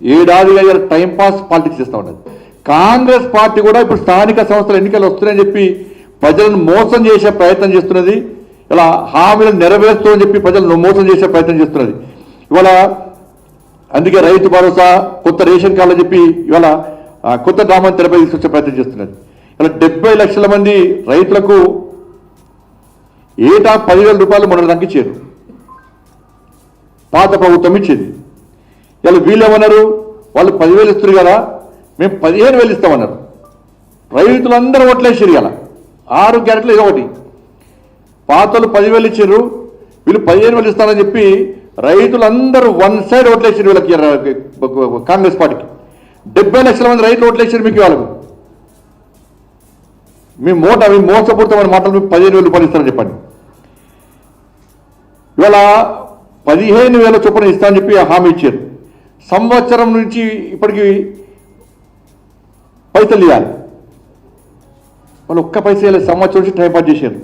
ఏడాదిగా timepass politics చేస్తూ ఉన్నది. Congress party కూడా ఇప్పుడు స్థానిక సంస్థల ఎన్నికలు వస్తున్నాయని చెప్పి ప్రజలను మోసం చేసే ప్రయత్నం చేస్తున్నది. ఇలా హామీలను నెరవేరుస్తూ అని చెప్పి ప్రజలను మోసం చేసే ప్రయత్నం చేస్తున్నది. ఇవాళ అందుకే రైతు భరోసా, కొత్త రేషన్ కార్డులు చెప్పి ఇవాళ కొత్త డ్రామాను తెరపై తీసుకొచ్చే ప్రయత్నం చేస్తున్నది. ఇలా 70 లక్షల మంది రైతులకు ఏటా 10,000 రూపాయలు మొన్న తగ్గించారు, పాత ప్రభుత్వం ఇచ్చేది. ఇలా వీళ్ళు ఏమన్నారు, వాళ్ళు 10,000 ఇస్తారు కదా, మేము 15,000 ఇస్తామన్నారు. రైతులందరూ ఓట్లేసారు. ఇలా 6 గ్యారెంట్లు ఇది ఒకటి. పాతలు 10,000 ఇచ్చారు, వీళ్ళు 15,000 ఇస్తారని చెప్పి రైతులందరూ వన్ సైడ్ ఓట్లేసారు వీళ్ళకి, కాంగ్రెస్ పార్టీకి. 70 లక్షల మంది రైతులు ఓట్లేసారు మీకు. వాళ్ళకు మీ మోసపూరితమైన మాటలు మీకు 15,000 రూపాయలు ఇస్తారని చెప్పండి. ఇవాళ 15,000 చొప్పున ఇస్తామని చెప్పి హామీ ఇచ్చారు. సంవత్సరం నుంచి ఇప్పటికి పైసలు ఇవ్వాలి. వాళ్ళు ఒక్క పైసలు సంవత్సరం నుంచి టైం పాస్ చేశారు.